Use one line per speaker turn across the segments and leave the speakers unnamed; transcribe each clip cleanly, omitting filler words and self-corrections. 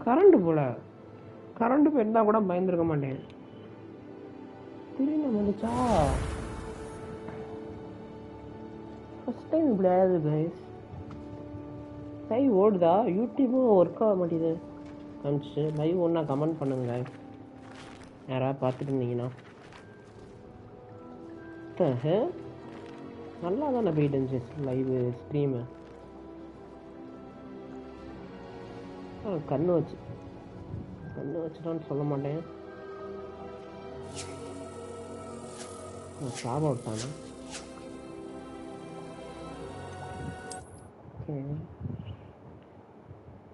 Current போல current போயிருந்தா கூட பயந்துருக்க மாட்டேன். திடீர்னு வந்துச்சா ஃபர்ஸ்ட் டைம் இப்படி ஆகுது கைஸ். லைவ் ஓடுதா? யூடியூபும் ஒர்க் ஆக மாட்டேது காமிச்சு. லைவ் ஒன்றா கமெண்ட் பண்ணுங்க யாராவது பார்த்துட்டு இருந்தீங்கன்னா. நல்லா தானே போயிட்டு இருந்துச்சு லைவ் ஸ்ட்ரீமு. கண்ணு வச்சுட்டான்னு சொல்ல மாட்டேன். சாப விட்டானா?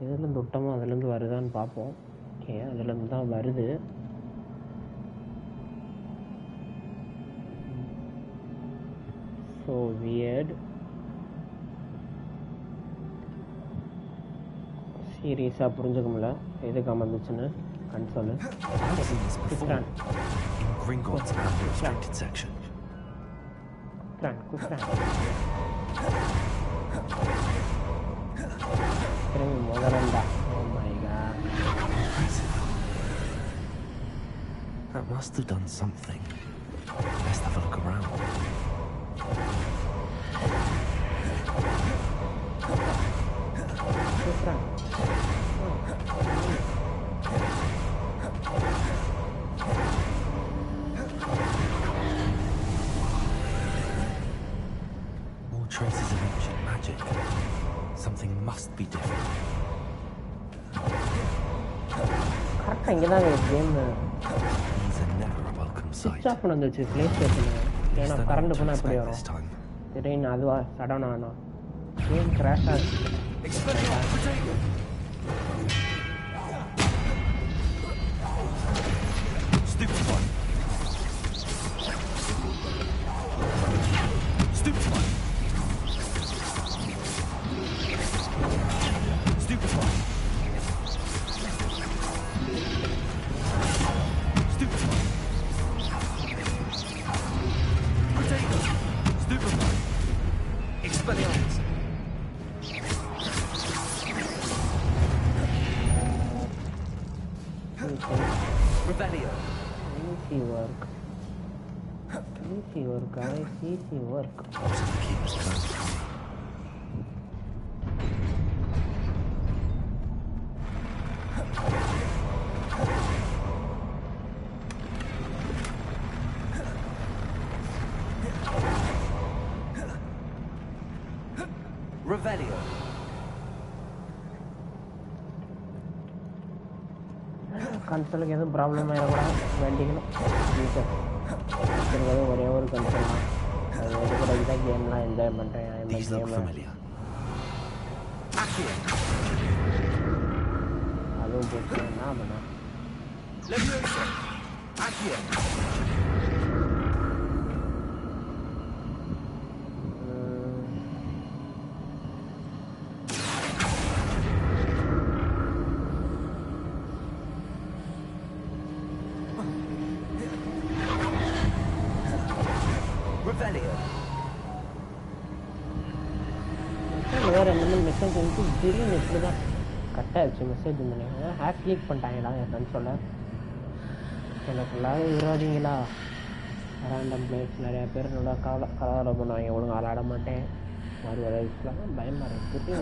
எதுலேருந்து விட்டோமோ அதுலேருந்து வருதான்னு பார்ப்போம். ஓகே, அதுலேருந்து தான் வருது. So weird. சீரியஸாக புரிஞ்சுக்க முடியல எதுக்கு வந்துச்சுன்னு. Console முதலண்டா.
That must have done something. Let's have a look around. More traces of ancient magic. Something must be different.
கரெக்டாக இங்கே தான் game
These are never a welcome sight.
சுவிட்ச் ஆஃப் பண்ணி வந்துச்சு ப்ளே ஸ்டேஷனு. ஏன்னா கரண்ட் போனால் எப்படி வரும் திடீர்னு அதுவா சடனாக வேணும். கேம் கிராஷ் ஆச்சு. Easy work.
Revelio.
கன்சோலுக்கு எதுவும் ப்ராப்ளம் ஆகிடக்கூடாது வேண்டிக்கணும். ஒரே ஒரு கன்சோல் தான். அது எடுக்கிறதுக்கு தான் கேம்லாம் என்ஜாய் பண்ணுறேன். இந்த கேம் அதுவும் போட்டு என்ன பண்ண வேறு ரெண்டு மெசேஜ் வந்து திடீர்னு இப்படி தான் கட் ஆகிடுச்சு. மெசேஜ் பண்ணிங்க ஹேக் கிளிக் பண்ணிட்டாங்கடா என் ஃப்ரெண்ட்ஸோட. எனக்கு எல்லாரும் விரோதிங்களா ரேண்டம் பிளேஸ் நிறையா பேர் நல்லா கலவரை பண்ணுவாங்க. ஒழுங்காக விளாட மாட்டேன். மாதிரி வயசுலாம் பயமாக இருக்குது.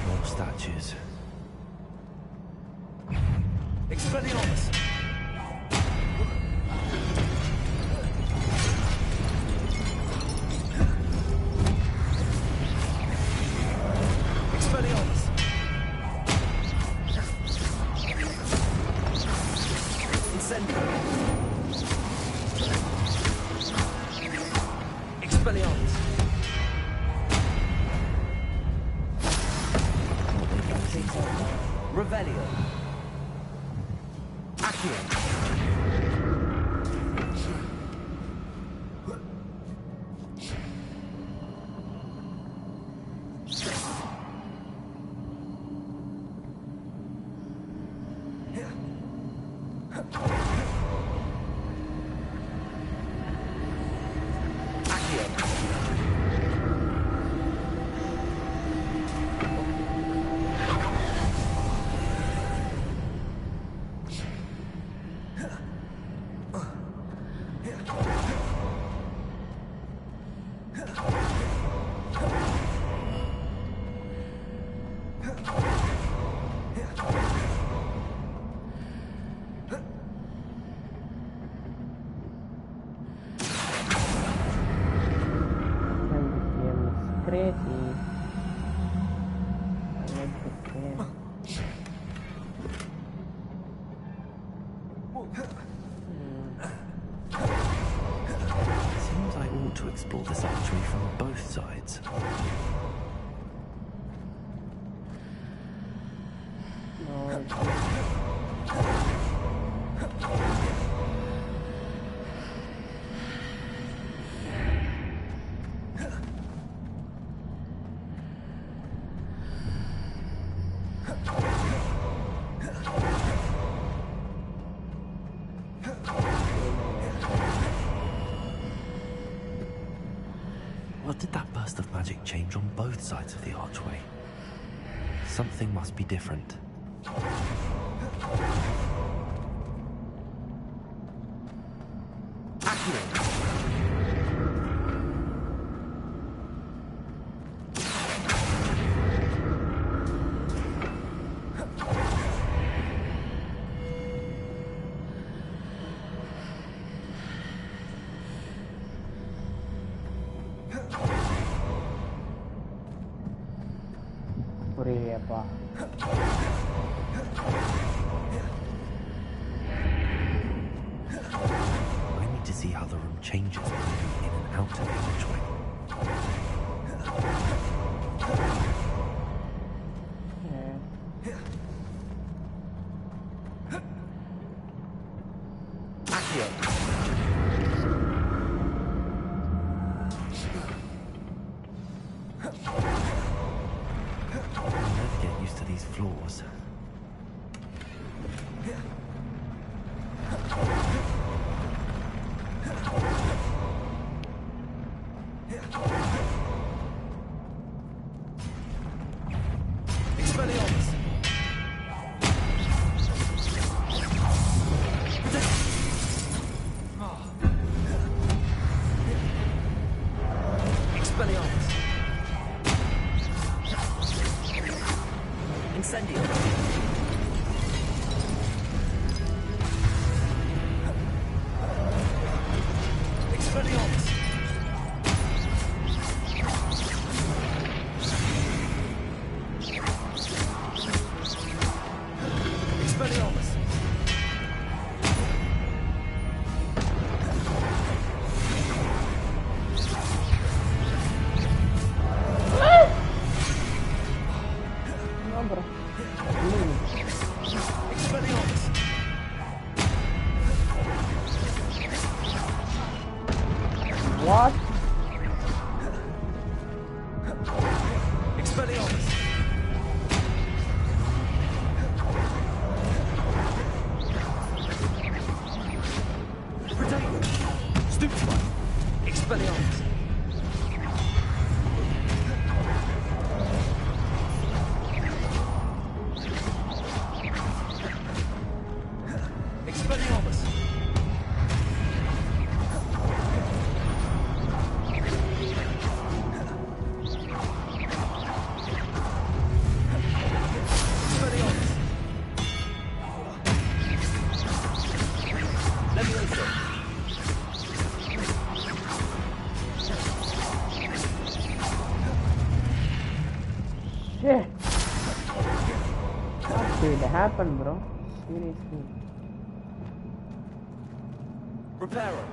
More statues. Expelliarmus! Expelliarmus! Incendio! Expelliarmus! Revelio. Accio.
Seems I ought to explore this artery from both sides. What did that burst of magic change on both sides of the archway? Something must be different.
புரியலையாப்பா
I need to see how the room changes when I move in and out of the archway. I'll never get used to these floors.
What? Shit. What did happen, bro? Seriously.
Reparo.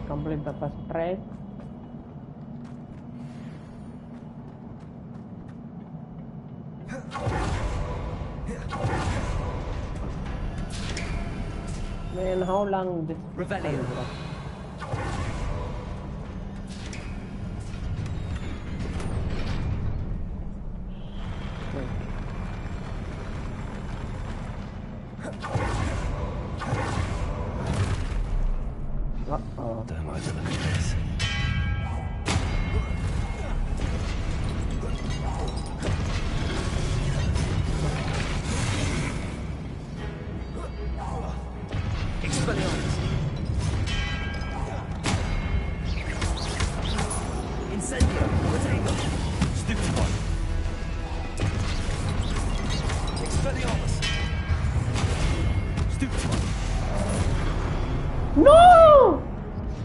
Complete the first track. Man, how long this
Revelio.
bro? Uh-oh.
Don't like the look of this.
Expelliarmus. Incendio. Potato. Stupid one. Expelliarmus. Stupid one.
No!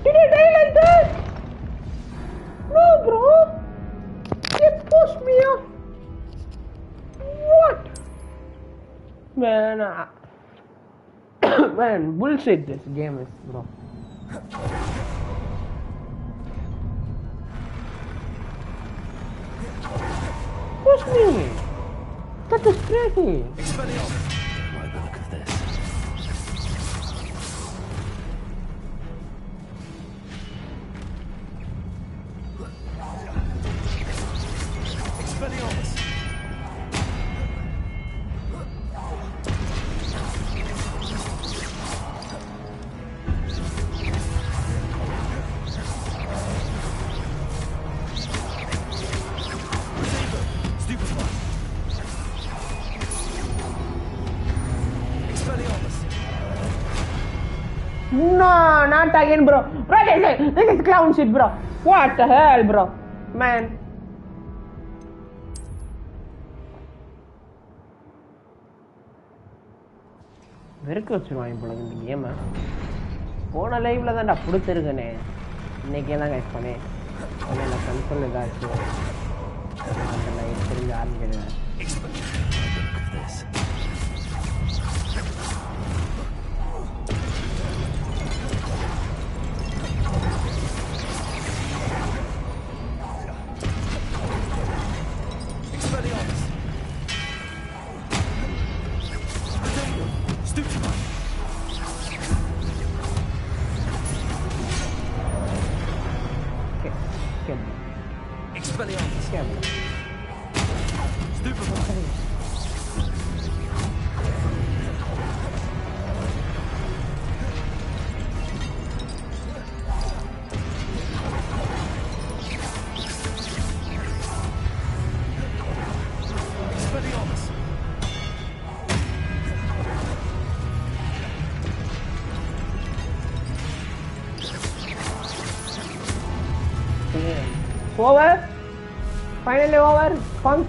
Did I die like that? No, bro! It pushed me off! What? Man, man, bullshit this game is, bro. Push me! That is crazy!
Expelliarmus.
Don't like the look of this.
Expelliarmus. Stupid one. Expelliarmus.
No, not again, bro. Bro, this is clown shit, bro. What the hell, bro? Man. வெறுக்க வச்சிருவான் இப்போ இந்த கேமை. போன லைவ்ல தான்டா பிடிச்சிருக்கனே. இன்னைக்கே தான் guys பண்ணேன். என்ன கன்சோல் ஏதாச்சு அந்த லைவ் தெரிஞ்சு ஆரம்பிக்கிறேன்.
Don't like the look of this.
Expelliarmus. Potato. Stupid one.
Okay.
Expelliarmus.
Okay.
Stupid one. Expelliarmus.
Over. Finally over. Punk.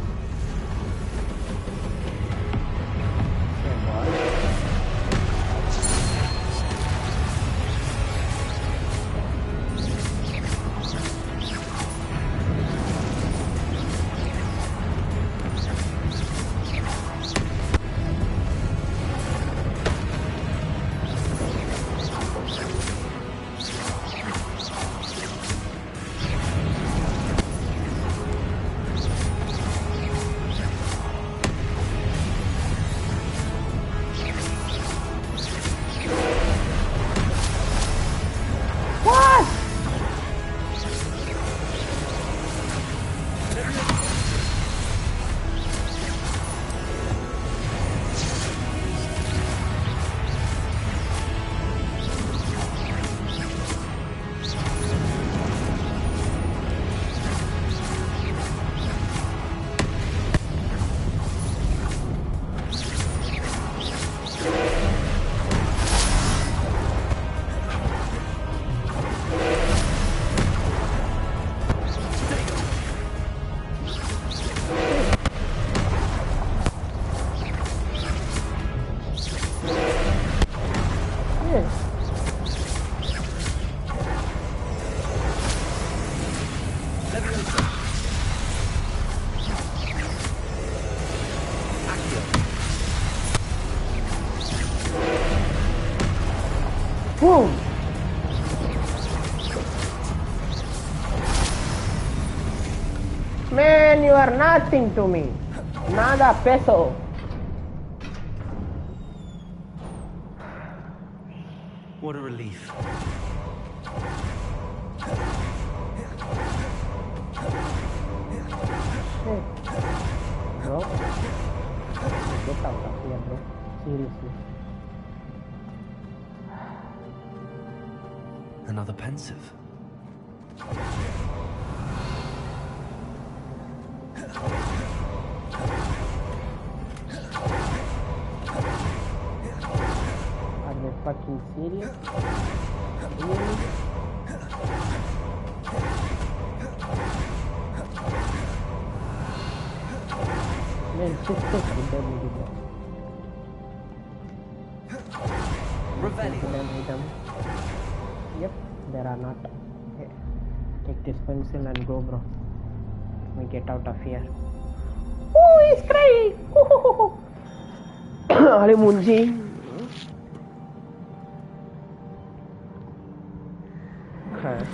Boom! Man, you are nothing to me. Nada peso.
What a relief.
Shit. Bro. Get out of here, bro. Seriously.
Another pensive.
Are they fucking serious? Really? Man, item. Yep, there are not. Okay. Take this pencil and go, bro. We get out of here. Oh, he's crying! Ali Munji. Okay.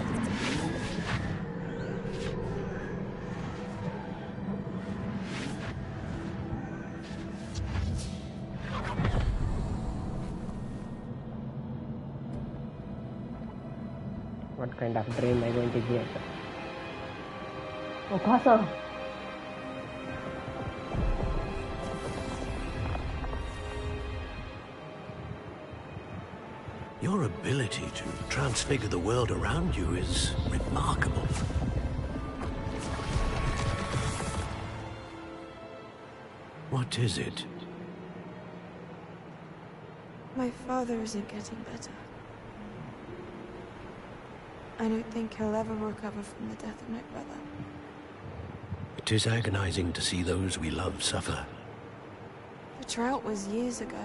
What kind of dream am I going to get? Oh, Kasa!
Your ability to transfigure the world around you is remarkable. What is it?
My father isn't getting better. I don't think he'll ever recover from the death of my brother.
It is agonizing to see those we love suffer.
The drought was years ago,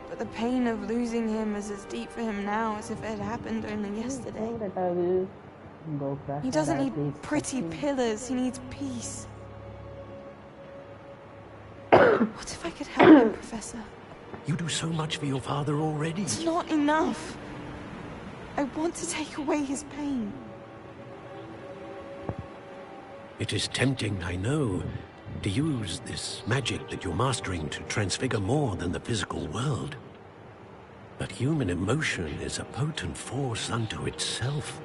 but the pain of losing him is as deep for him now as if it had happened only yesterday. He doesn't need pretty pillars, he needs peace. What if I could help him, Professor?
You do so much for your father already.
It's not enough. I want to take away his pain.
It is tempting, I know, to use this magic that you're mastering to transfigure more than the physical world. But human emotion is a potent force unto itself.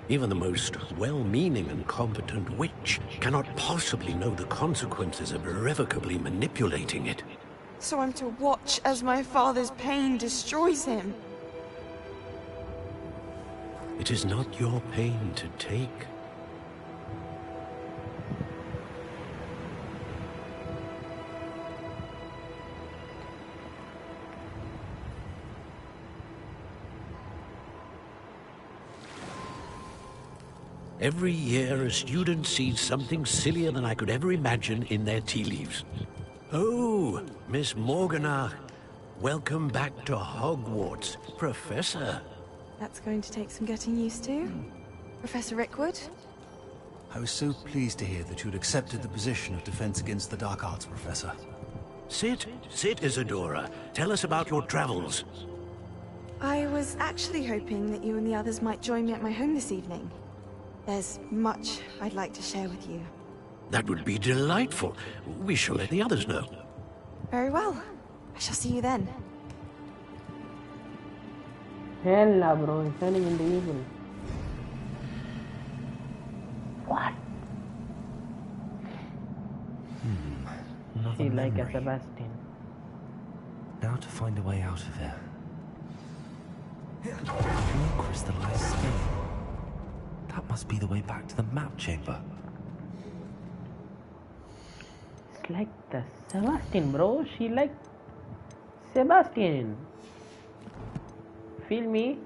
Even the most well-meaning and competent witch cannot possibly know the consequences of irrevocably manipulating it.
So I'm to watch as my father's pain destroys him.
It is not your pain to take. Every year, a student sees something sillier than I could ever imagine in their tea leaves. Oh, Miss Morganach, welcome back to Hogwarts, Professor.
That's going to take some getting used to. Professor Rickwood?
I was so pleased to hear that you'd accepted the position of Defense Against the Dark Arts, Professor.
Sit, Isadora. Tell us about your travels.
I was actually hoping that you and the others might join me at my home this evening. There's much I'd like to share with you.
That would be delightful. We shall let the others know.
Very well. I shall see you then.
Hell nah, bro. He's turning into evil. What?
Another
She like a
memory.
Sebastian.
Now to find a way out of here. More crystallized stone. That must be the way back to the map chamber.
It's like the Sebastian, bro. She like Sebastian. Feel me?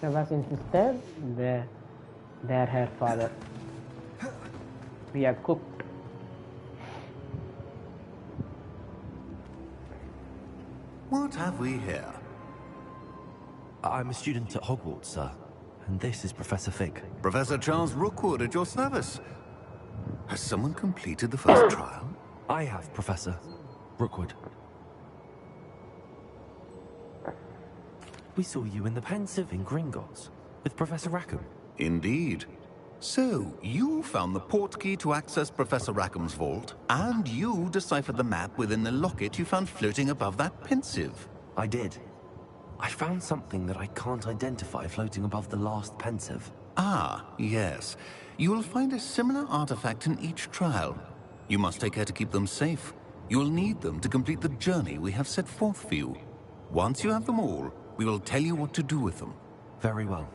Sebastian's sister, they're her father. We are cooked.
What have we here?
I'm a student at Hogwarts, sir. And this is Professor Fig.
Professor Charles Rookwood at your service. Has someone completed the first trial?
I have, Professor Rookwood. We saw you in the Pensive in Gringotts with Professor Rackham.
Indeed. So, you found the portkey to access Professor Rackham's vault, and you deciphered the map within the locket you found floating above that Pensive.
I did. I found something that I can't identify floating above the last Pensive.
Ah, yes. You will find a similar artifact in each trial. You must take care to keep them safe. You will need them to complete the journey we have set forth for you. Once you have them all, we will tell you what to do with them.
Very well.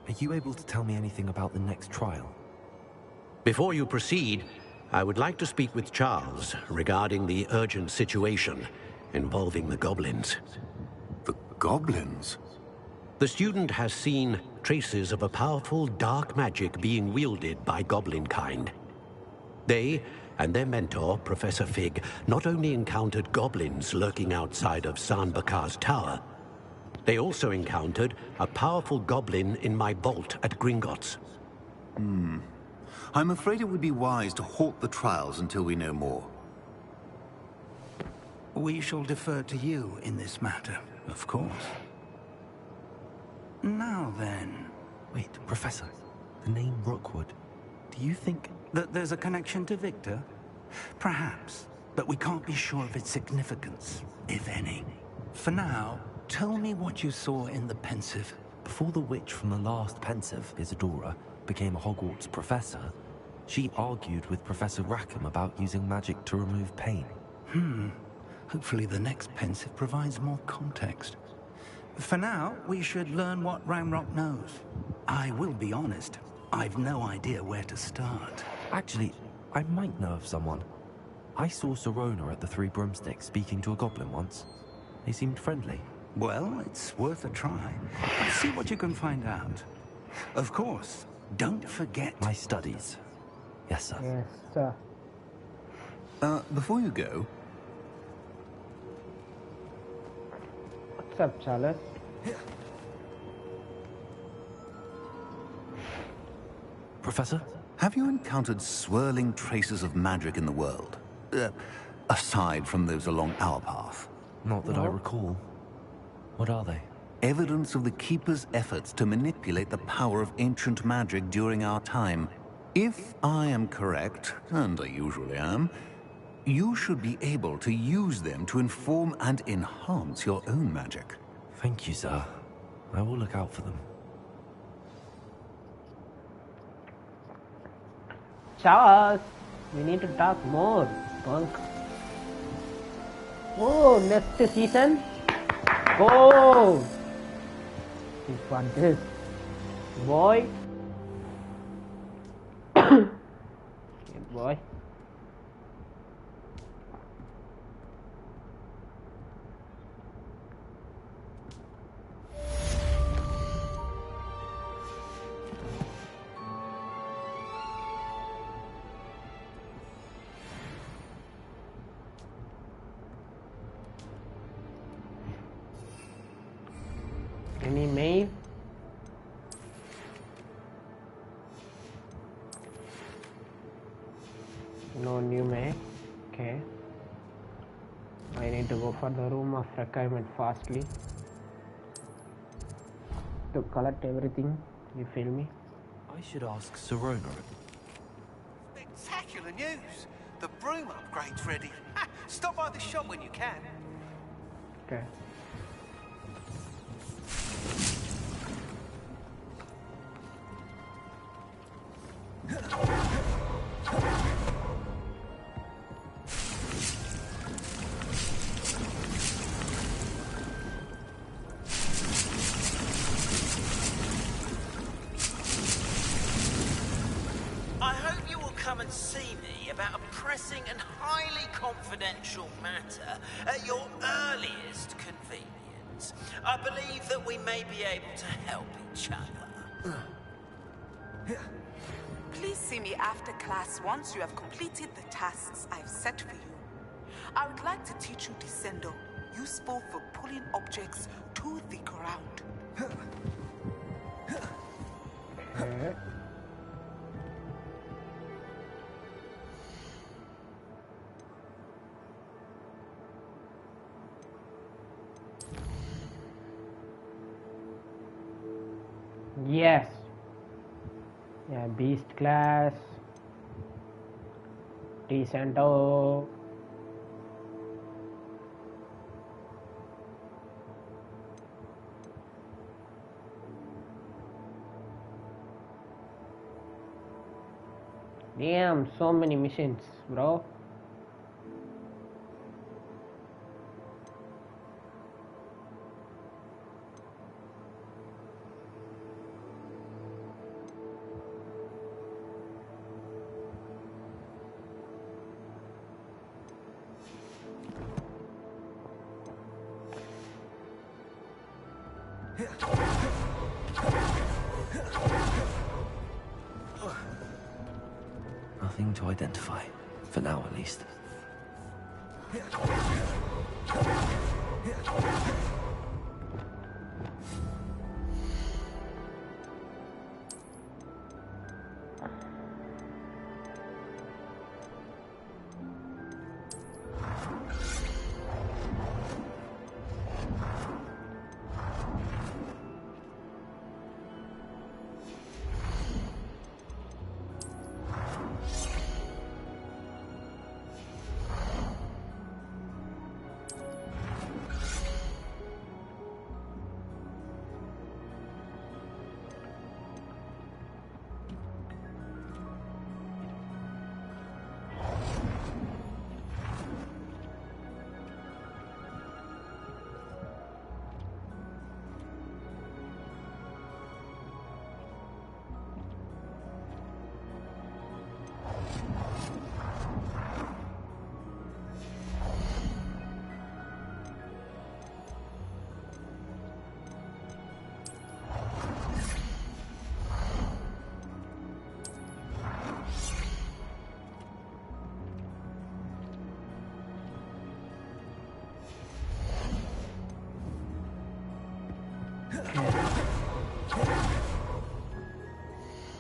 Are you able to tell me anything about the next trial?
Before you proceed, I would like to speak with Charles regarding the urgent situation involving the goblins.
The goblins?
The student has seen traces of a powerful dark magic being wielded by goblin kind. They and their mentor, Professor Fig, not only encountered goblins lurking outside of Sanbakar's tower, they also encountered a powerful goblin in my vault at Gringotts.
I'm afraid it would be wise to halt the trials until we know more.
We shall defer to you in this matter, of course. Now then...
Wait, Professor. The name Rookwood. Do you think...
that there's a connection to Victor? Perhaps, but we can't be sure of its significance, if any. For now, tell me what you saw in the Pensive.
Before the witch from the last Pensive, Isadora, became a Hogwarts professor, she argued with Professor Rackham about using magic to remove pain.
Hopefully the next Pensive provides more context. For now, we should learn what Ranrock knows. I will be honest, I've no idea where to start.
Actually, I might know of someone. I saw Sirona at the Three Broomsticks speaking to a goblin once. They seemed friendly.
Well, it's worth a try. See what you can find out. Of course, don't forget...
My studies. Yes, sir.
Yes, sir.
Before you go...
What's up, Charles?
Professor?
Have you encountered swirling traces of magic in the world? Aside from those along our path?
Not that I recall. What are they?
Evidence of the Keeper's efforts to manipulate the power of ancient magic during our time. If I am correct, and I usually am, you should be able to use them to inform and enhance your own magic.
Thank you, sir. I will look out for them.
Charles, we need to talk more, punk. Oh, next season? Go! We want this. Boy. Good boy. Any mail? No new mail. Okay. I need to go for the room of requirement fastly to collect everything. You feel me?
I should ask Sirona.
Spectacular news! The broom upgrade's ready. Ha! Stop by the shop when you can.
Okay.
I hope you will come and see me about a pressing and highly confidential matter at your earliest convenience.
friends. I believe that we may be able to help each other.
Please see me after class once you have completed the tasks I've set for you. I would like to teach you Descendo, useful for pulling objects to the ground.
Yes. Yeah, beast class. Descendo. Damn, so many missions, bro.
Nothing to identify, for now at least.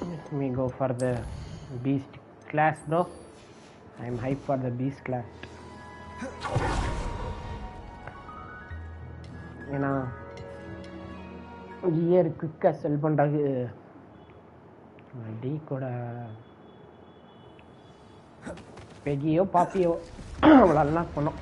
Let me go for the beast class, bro. I'm hyped for the beast class. ஏன்னா year குயிக்காக செல் பண்ணுறது D கூட பெகியோ பாப்பியோ அவ்வளோலாம் பண்ணோம்.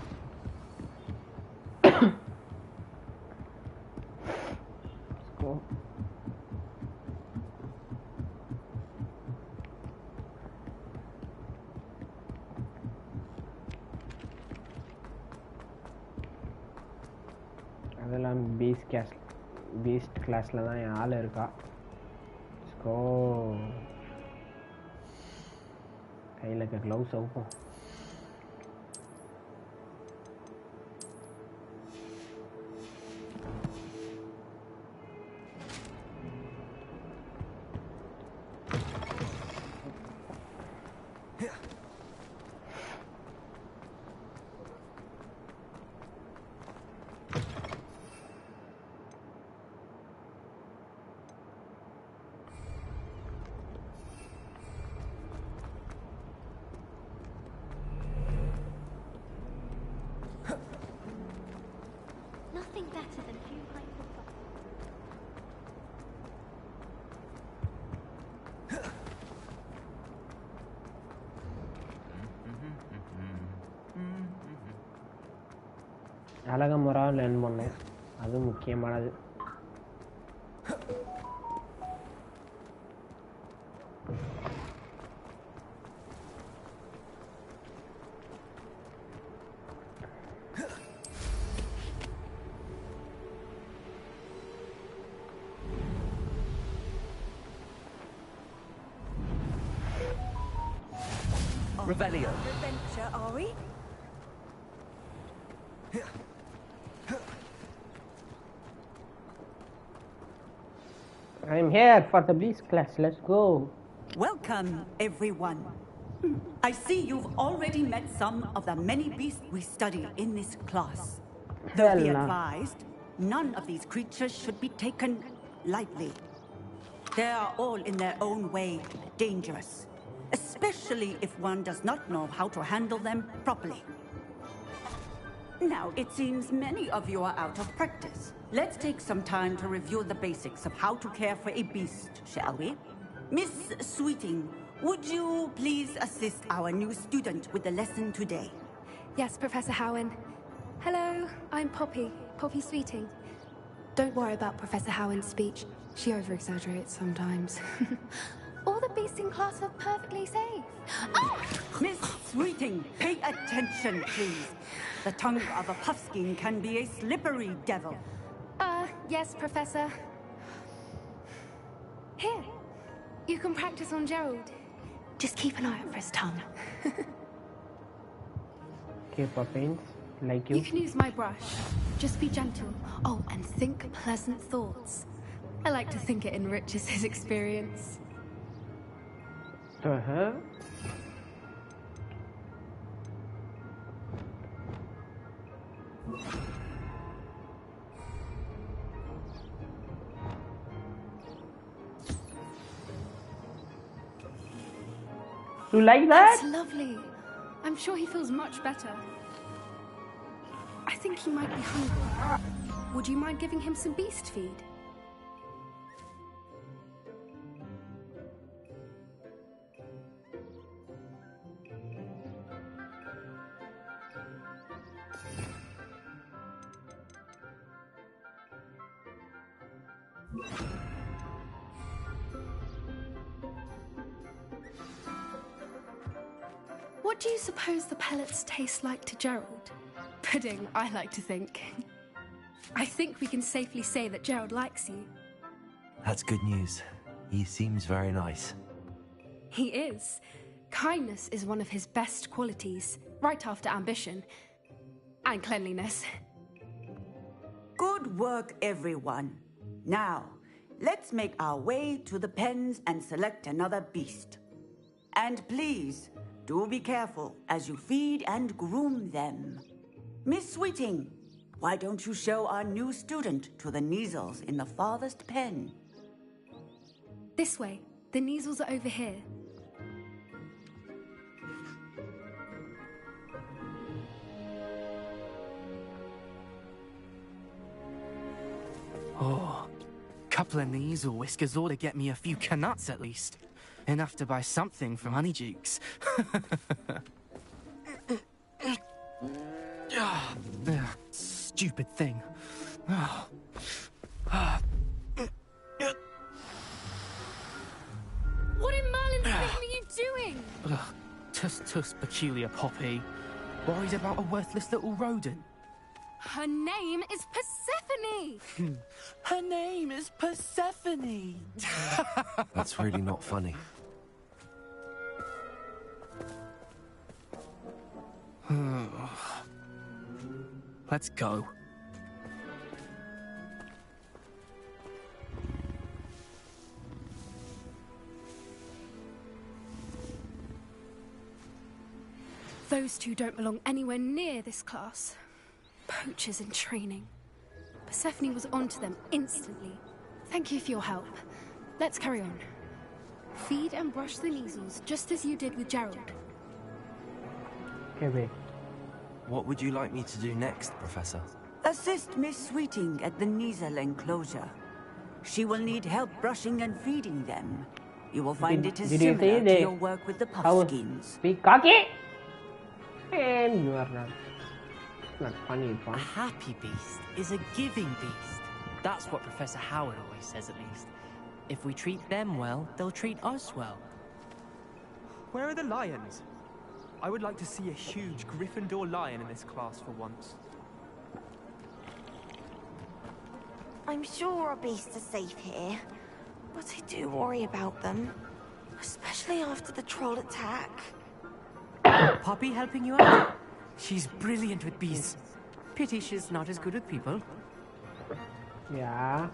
அதெல்லாம் Beast கிளாஸில் தான் என் ஆள் இருக்கா. ஸோ கையில் இருக்க gloves அவுப்போம்.
Nothing better than a few pints of vodka.
அழக முறை லேர்ன் பண்ணோம், அது முக்கியமானது.
Revelio. Adventure, are we?
I'm here for the beast class. Let's go.
Welcome, everyone. I see you've already met some of the many beasts we study in this class. Though be advised, none of these creatures should be taken lightly. They are all in their own way dangerous, especially if one does not know how to handle them properly. Now, it seems many of you are out of practice. Let's take some time to review the basics of how to care for a beast, shall we? Miss Sweeting, would you please assist our new student with the lesson today?
Yes, Professor Howen. Hello, I'm Poppy Sweeting. Don't worry about Professor Howen's speech. She over-exaggerates sometimes. All the beasts in class are perfectly safe.
Oh! Miss Sweeting, pay attention, please. The tongue of a puffskein can be a slippery devil.
Yes, Professor. Here, you can practice on Gerald. Just keep an eye out for his tongue.
Okay, Poppins, like you.
You can use my brush. Just be gentle. Oh, and think pleasant thoughts. I like to think it enriches his experience.
Uh-huh. You like that?
That's lovely. I'm sure he feels much better. I think he might be hungry. Would you mind giving him some beast feed? What do you suppose the pellets taste like to Gerald? Pudding, I like to think. I think we can safely say that Gerald likes you.
That's good news. He seems very nice.
He is. Kindness is one of his best qualities, right after ambition. And cleanliness.
Good work, everyone. Now, let's make our way to the pens and select another beast. And please, do be careful as you feed and groom them. Miss Sweeting, why don't you show our new student to the Neasels in the farthest pen?
This way. The Neasels are over here.
Oh, couple of Neasel whiskers ought to get me a few canuts at least. Enough to buy something from Honeydukes. Stupid thing.
What in Merlin's name are you doing?
Tuss, peculiar Poppy. Worried about a worthless little rodent.
Her name is Persephone!
Her name is Persephone!
That's really not funny.
Let's go.
Those two don't belong anywhere near this class. Poachers in training. Persephone was onto them instantly. Thank you for your help. Let's carry on. Feed and brush the Neasels, just as you did with Gerald.
Okay, wait.
What would you like me to do next, Professor?
Assist Miss Sweeting at the Neasel enclosure. She will need help brushing and feeding them. You will find it is similar to your work with the puffskins.
Be cocky! And you are not. It's not funny, it's fun.
A happy beast is a giving beast. That's what Professor Howard always says, at least. If we treat them well, they'll treat us well.
Where are the lions? I would like to see a huge Gryffindor lion in this class for once.
I'm sure our beasts are safe here, but I do worry about them. Especially after the troll attack.
Poppy helping you out? She's brilliant with beasts. Pity she's not as good with people.
Yeah.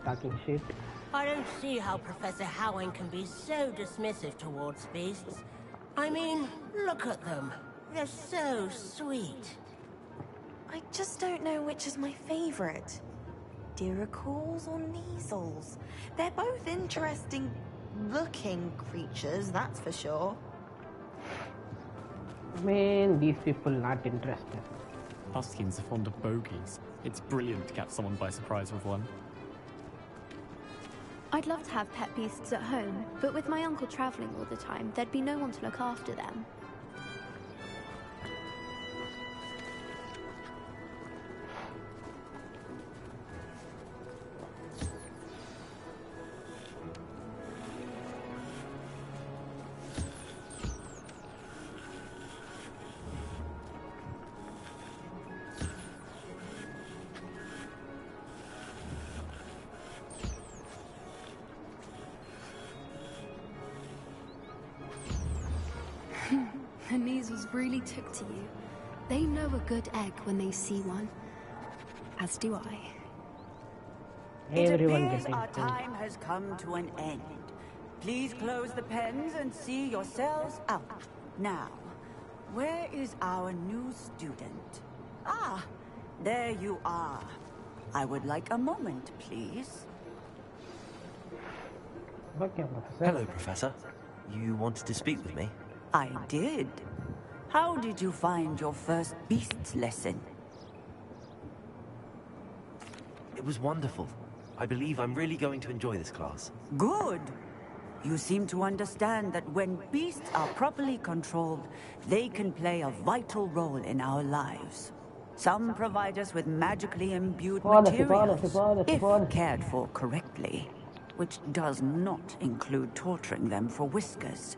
Talking shit.
I don't see how Professor Howing can be so dismissive towards beasts. I mean, look at them. They're so sweet.
I just don't know which is my favorite. Diracles or Neasels? They're both interesting looking creatures, that's for sure.
Man, these people not interested.
Buskins are fond of bogies. It's brilliant to catch someone by surprise with one.
I'd love to have pet beasts at home, but with my uncle travelling all the time, there'd be no one to look after them.
The Neasels really took to you. They know a good egg when they see one. As do I.
It appears our time has come to an end. Please close the pens and see yourselves out. Now, where is our new student? Ah, there you are. I would like a moment, please.
Hello, Professor. You wanted to speak with me?
I did. How did you find your first beasts lesson?
It was wonderful. I believe I'm really going to enjoy this class.
Good. You seem to understand that when beasts are properly controlled, they can play a vital role in our lives. Some provide us with magically imbued materials, if cared for correctly, which does not include torturing them for whiskers.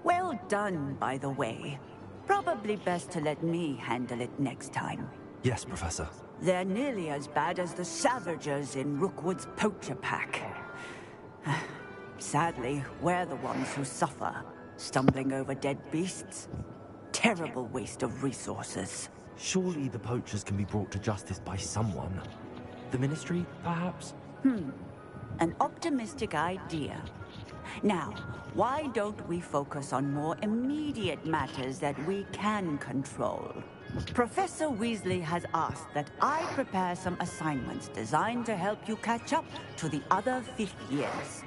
Well done, by the way. Probably best to let me handle it next time.
Yes, Professor.
They're nearly as bad as the Savagers in Rookwood's poacher pack. Sadly, we're the ones who suffer, stumbling over dead beasts. Terrible waste of resources.
Surely the poachers can be brought to justice by someone. The Ministry, perhaps?
An optimistic idea. Now, why don't we focus on more immediate matters that we can control? Professor Weasley has asked that I prepare some assignments designed to help you catch up to the other 5th years.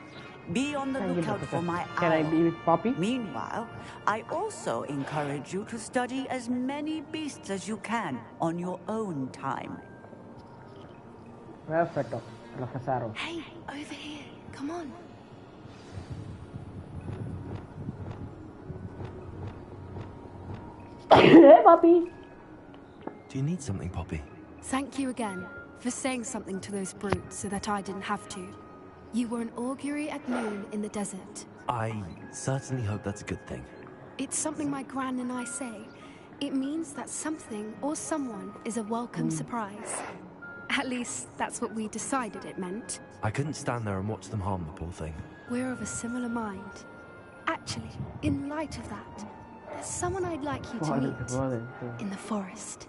Be on the lookout for my owl.
Can I be with Poppy?
Meanwhile, I also encourage you to study as many beasts as you can on your own time.
Perfecto, Profesor.
Hey, over here. Come on.
Hey, Poppy.
Do you need something, Poppy?
Thank you again for saying something to those brutes so that I didn't have to. You were an augury at noon in the desert.
I certainly hope that's a good thing.
It's something my gran and I say. It means that something or someone is a welcome surprise. At least, that's what we decided it meant.
I couldn't stand there and watch them harm the poor thing.
We're of a similar mind. Actually, in light of that, there's someone I'd like you to meet in the forest.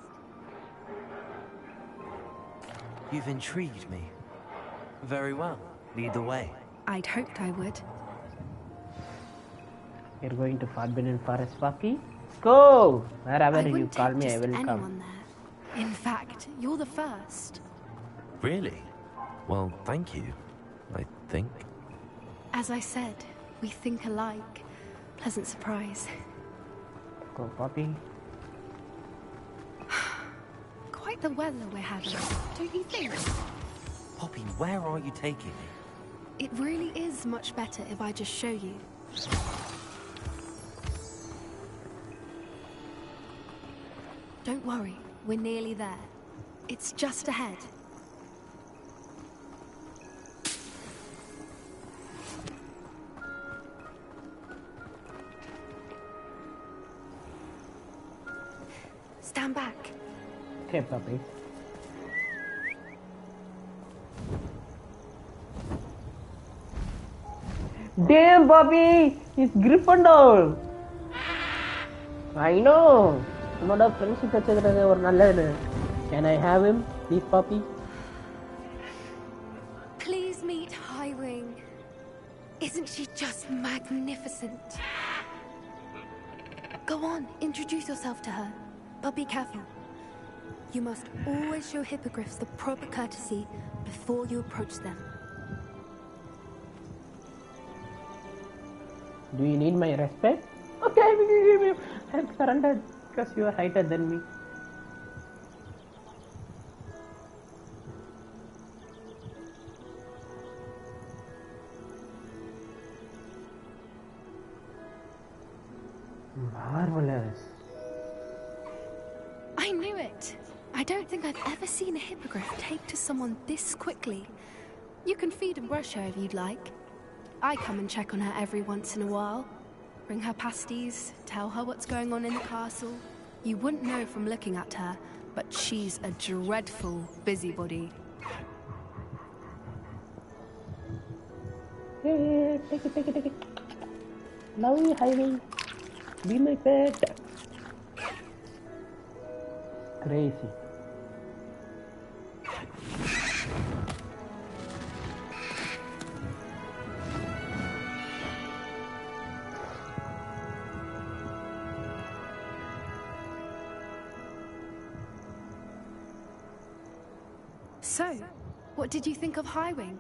You've intrigued me. Very well. Lead the way.
I'd hoped I would.
You're going to Forbidden Forest, Poppy? Let's go! Wherever you call me, I will come.
There. In fact, you're the first.
Really? Well, thank you, I think.
As I said, we think alike. Pleasant surprise.
Go, Poppy.
Quite the weather we're having, don't you think?
Poppy, where are you taking me?
It really is much better if I just show you. Don't worry, we're nearly there. It's just ahead. Stand back.
Okay, Poppy. Damn, Poppy! It's Gryffindor! I know! Not a friendship or நல்லது. Can I have him, please, Poppy?
Please Isn't she just magnificent? Go on, introduce yourself to her. But be careful. You must always show hippogriffs the proper courtesy before you approach them.
Do you need my respect? Okay, I'm surrendered because you are higher than me. Marvelous.
I knew it. I don't think I've ever seen a hippogriff take to someone this quickly. You can feed and brush her if you'd like. I come and check on her every once in a while. Bring her pasties, tell her what's going on in the castle. You wouldn't know from looking at her, but she's a dreadful busybody.
Hey, take it. Love you, Ivy. Be my pet. Crazy.
So, what did you think of Highwing?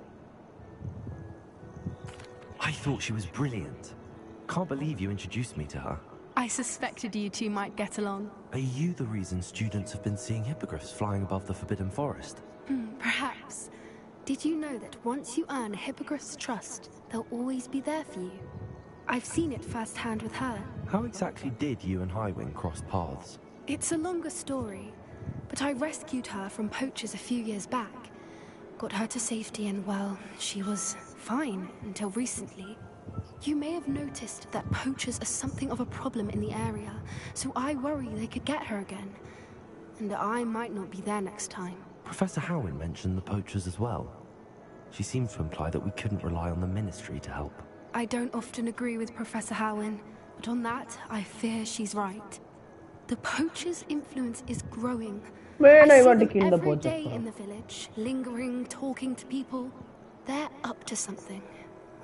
I thought she was brilliant. Can't believe you introduced me to her.
I suspected you two might get along.
Are you the reason students have been seeing hippogriffs flying above the Forbidden Forest?
Perhaps. Did you know that once you earn a hippogriff's trust, they'll always be there for you? I've seen it firsthand with her.
How exactly did you and Highwing cross paths?
It's a longer story, but I rescued her from poachers a few years back. Got her to safety and, well, she was fine until recently. You may have noticed that poachers are something of a problem in the area, so I worry they could get her again. And I might not be there next time.
Professor Howin mentioned the poachers as well. She seemed to imply that we couldn't rely on the Ministry to help.
I don't often agree with Professor Howin, but on that, I fear she's right. The poachers' influence is growing.
Man, I want to
see
kill
them
the
every
poachers
day
now.
in the village, lingering, talking to people. They're up to something.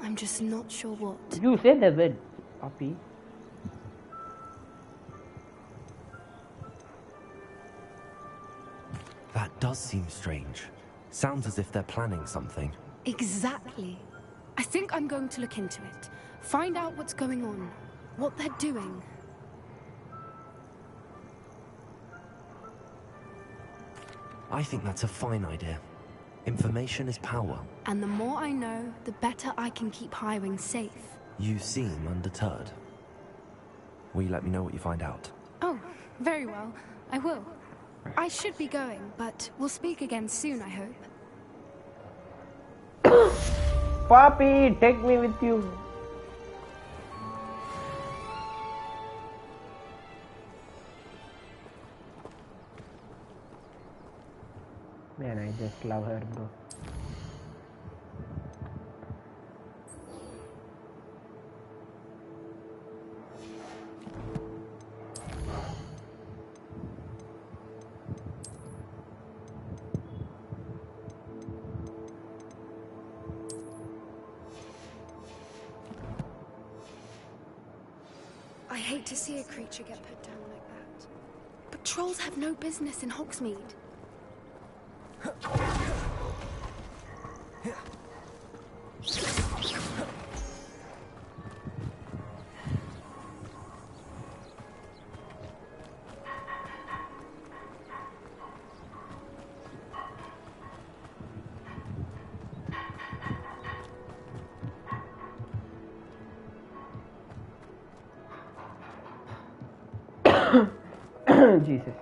I'm just not sure what.
You said the word, Poppy.
That does seem strange. Sounds as if they're planning something.
Exactly. I think I'm going to look into it. Find out what's going on. What they're doing.
I think that's a fine idea. Information is power.
And the more I know, the better I can keep Highwing safe.
You seem undeterred. Will you let me know what you find out?
Oh, very well. I will. I should be going, but we'll speak again soon, I hope.
Poppy, take me with you. Man, I just love her, bro.
I hate to see a creature get put down like that. But trolls have no business in Hogsmeade.
Jesus.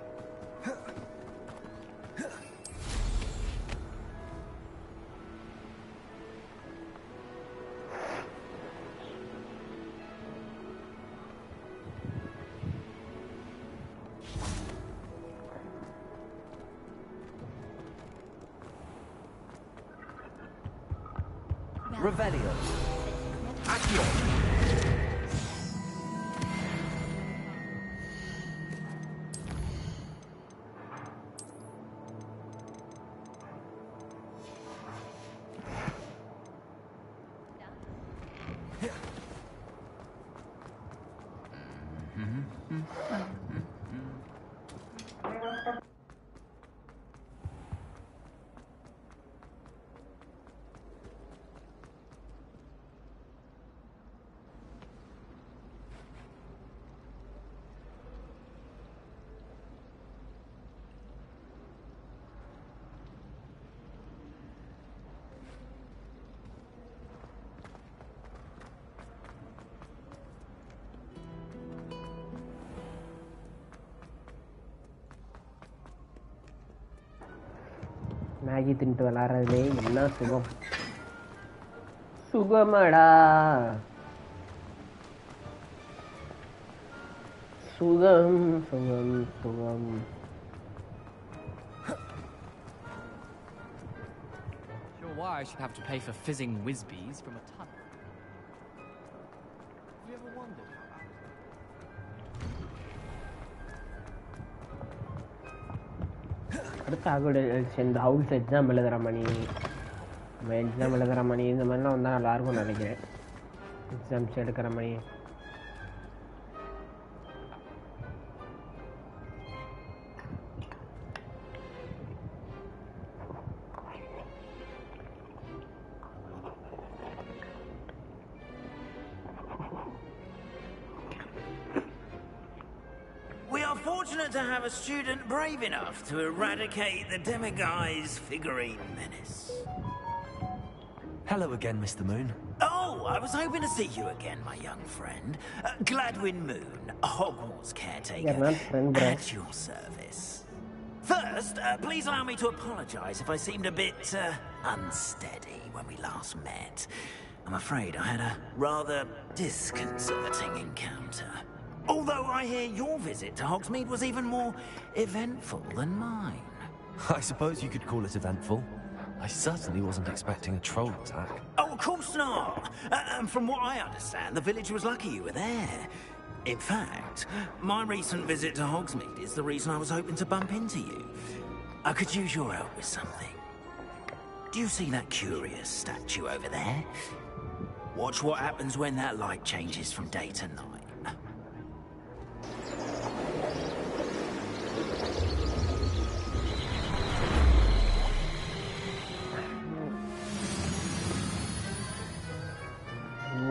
Revelio. Accio.
Maggi தின்ட்டு விளாட்றதுலே என்ன சுகம் சுகமடா சுகம் சுகம் சுகம்
Sure why I should have to pay for fizzing whiz-bees from a tunnel. Have you ever wondered how that...
அடுத்த இந்த house exam எழுதுகிற மணி எக்ஸாம் எழுதுகிற மணி இந்த மாதிரிலாம் வந்தால் நல்லாயிருக்கும்னு நினைக்கிறேன் எக்ஸாம்ஸ் எடுக்கிற மணி
To have a student brave enough to eradicate the demiguise figurine menace.
Hello again, Mr. Moon.
Oh, I was hoping to see you again, my young friend. Gladwin Moon, Hogwarts caretaker, at your service. First, please allow me to apologise if I seemed a bit unsteady when we last met. I'm afraid I had a rather disconcerting encounter. Although I hear your visit to Hogsmeade was even more eventful than mine.
I suppose you could call it eventful. I certainly wasn't expecting a troll attack.
Oh, of course not. And from what I understand, the village was lucky you were there. In fact, my recent visit to Hogsmeade is the reason I was hoping to bump into you. I could use your help with something. Do you see that curious statue over there? Watch what happens when that light changes from day to night.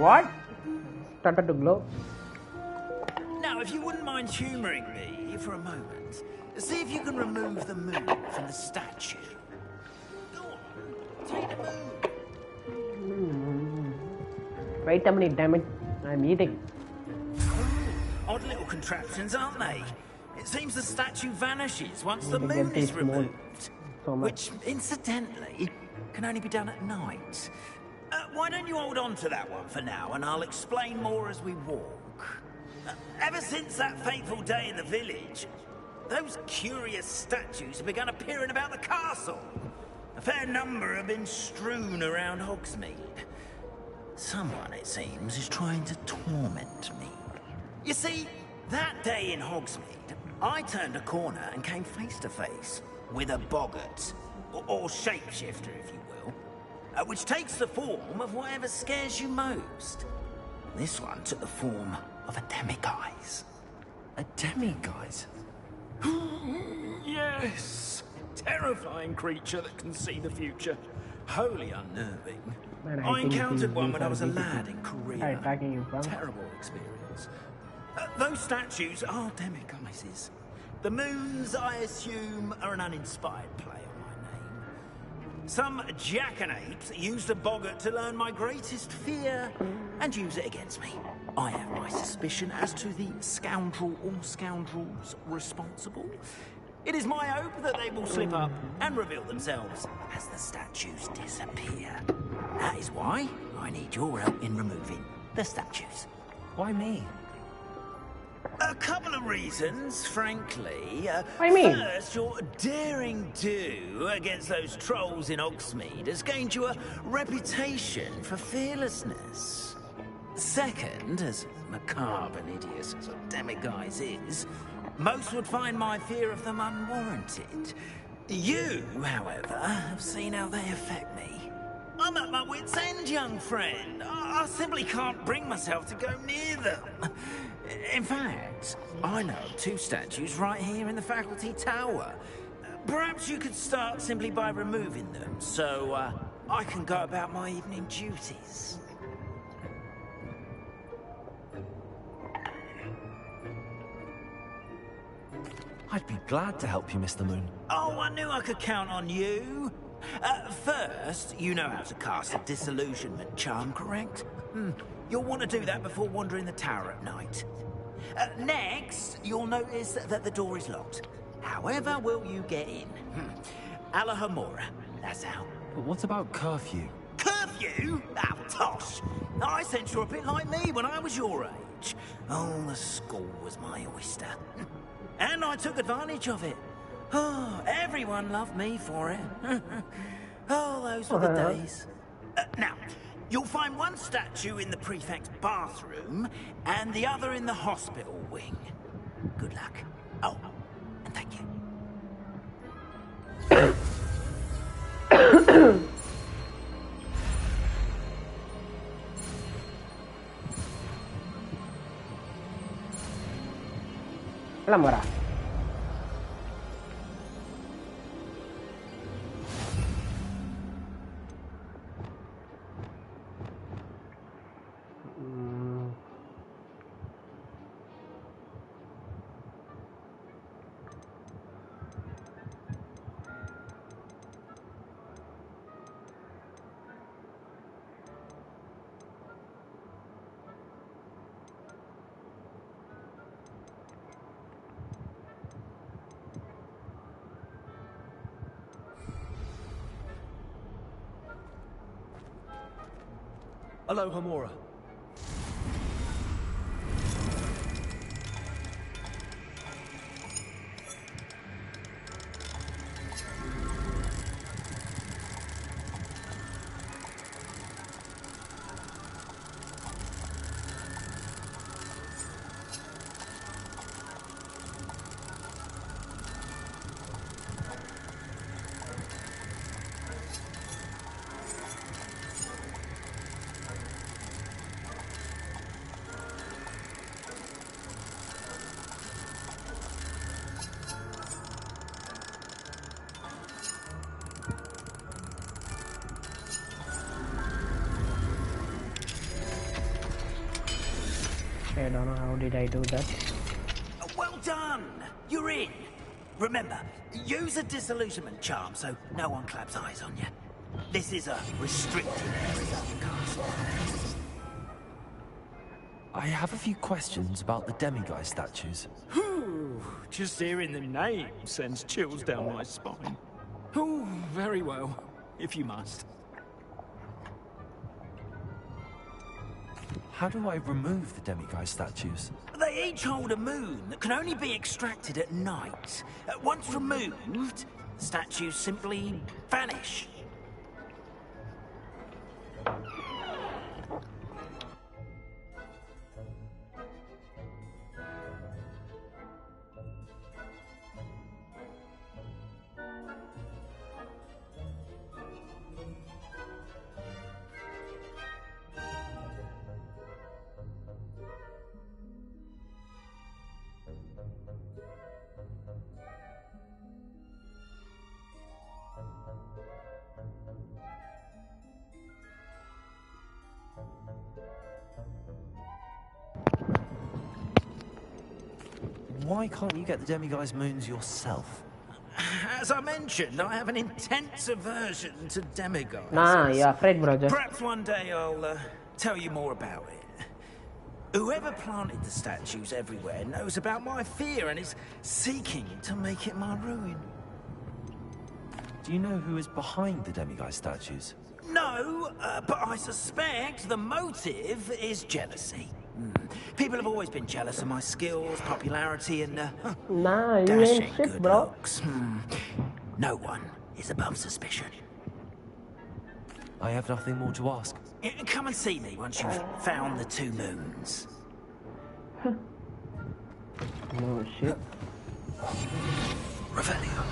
What? Started to glow.
Now, if you wouldn't mind humouring me for a moment, see if you can remove the moon from the statue. Go on, take the moon.
Wait a minute, damn it. I'm eating.
Odd little contraptions, aren't they? It seems the statue vanishes once the moon is removed. Which, incidentally, can only be done at night. Why don't you hold on to that one for now, and I'll explain more as we walk. Ever since that fateful day in the village, those curious statues have begun appearing about the castle. A fair number have been strewn around Hogsmeade. Someone, it seems, is trying to torment me. You see, that day in Hogsmeade, I turned a corner and came face to face with a boggart, or shapeshifter, if you will. Which takes the form of whatever scares you most. This one took the form of a demiguise.
A demiguise?
Yes! Terrifying creature that can see the future. Wholly unnerving.
Man,
I encountered one when I was a lad in Korea.
Terrible
experience. Those statues are demiguises. The moons, I assume, are an uninspired play on my name. Some jackanapes used a boggart to learn my greatest fear and use it against me. I have my suspicion as to the scoundrel or scoundrels responsible. It is my hope that they will slip up and reveal themselves as the statues disappear. That is why I need your help in removing the statues.
Why me?
A couple of reasons, frankly.
I mean,
first, your daring do against those trolls in Hogsmeade has gained you a reputation for fearlessness. Second, as macabre and hideous as a demiguise is, most would find my fear of them unwarranted. You, however, have seen how they affect me. I'm at my wit's end, young friend. I simply can't bring myself to go near them. In fact, I know of 2 statues right here in the faculty tower. Perhaps you could start simply by removing them, so I can go about my evening duties.
I'd be glad to help you, Mr. Moon.
Oh, I knew I could count on you. First, you know how to cast a disillusionment charm, correct? You'll want to do that before wandering the tower at night. Next, you'll notice that the door is locked. However will you get in? Alahomora, that's how.
But what about curfew?
Curfew? Oh, tosh. I sense you're a bit like me when I was your age. Oh, the school was my oyster. And I took advantage of it. Oh, everyone loved me for it. Oh, those were the days. Now, you'll find one statue in the prefect's bathroom and the other in the hospital wing. Good luck. Oh, and thank you.
Allora.
Alahomora.
I don't know how did I do that.
Well done! You're in. Remember, use a disillusionment charm so no one claps eyes on you. This is a restricted area of the castle.
I have a few questions about the demiguise statues.
Just hearing the name sends chills down my spine. Oh, very well, if you must.
How do I remove the demiguise statues?
They each hold a moon that can only be extracted at night. Once removed, the statues simply vanish.
Why can't you get the demiguise moons yourself?
As I mentioned, I have an intense aversion to demigods.
Nah, you're afraid, brother.
Perhaps one day I'll tell you more about it. Whoever planted the statues everywhere knows about my fear and is seeking to make it my ruin.
Do you know who is behind the demiguise statues?
No, but I suspect the motive is jealousy. People have always been jealous of my skills, popularity, and
nah, you
dashing
ain't shit,
good
bro.
looks. No one is above suspicion.
I have nothing more to ask.
Come and see me once you've found the 2 moons.
No shit.
Revelio.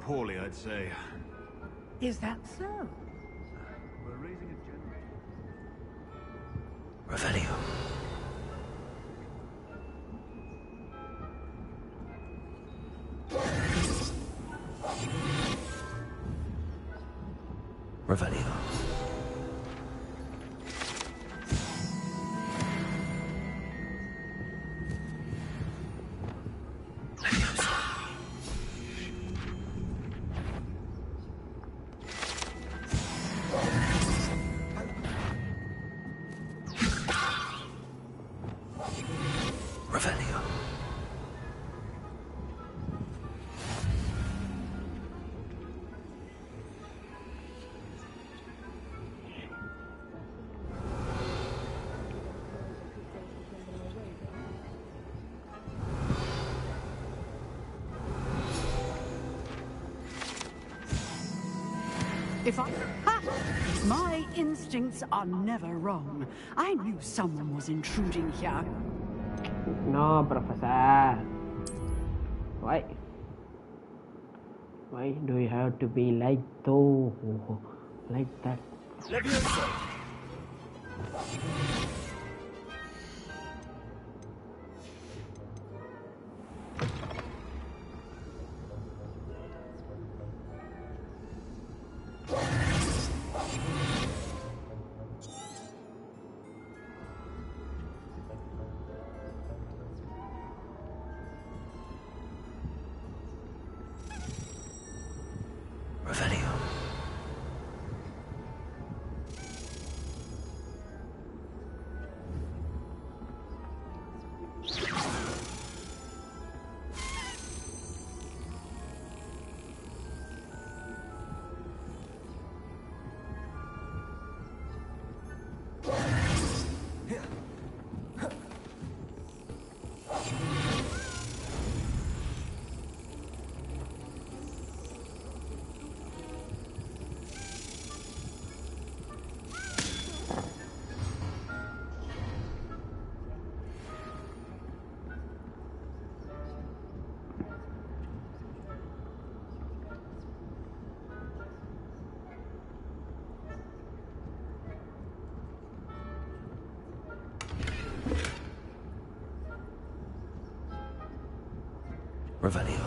poorly, I'd say.
Is that so?
We're raising a general.
Revelio. Revelio. Revelio.
If I... Ha! My instincts are never wrong. I knew someone was intruding here.
No, Professor. Why? Why do you have to be like that?
Leviosa!
Revelio. Revelio.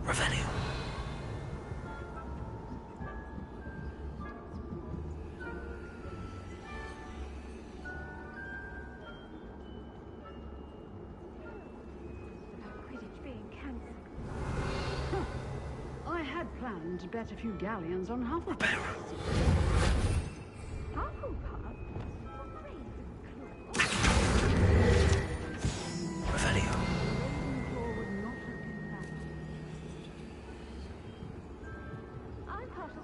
Revelio.
Quidditch being cancelled. I had planned to bet a few galleons on Hufflepuff.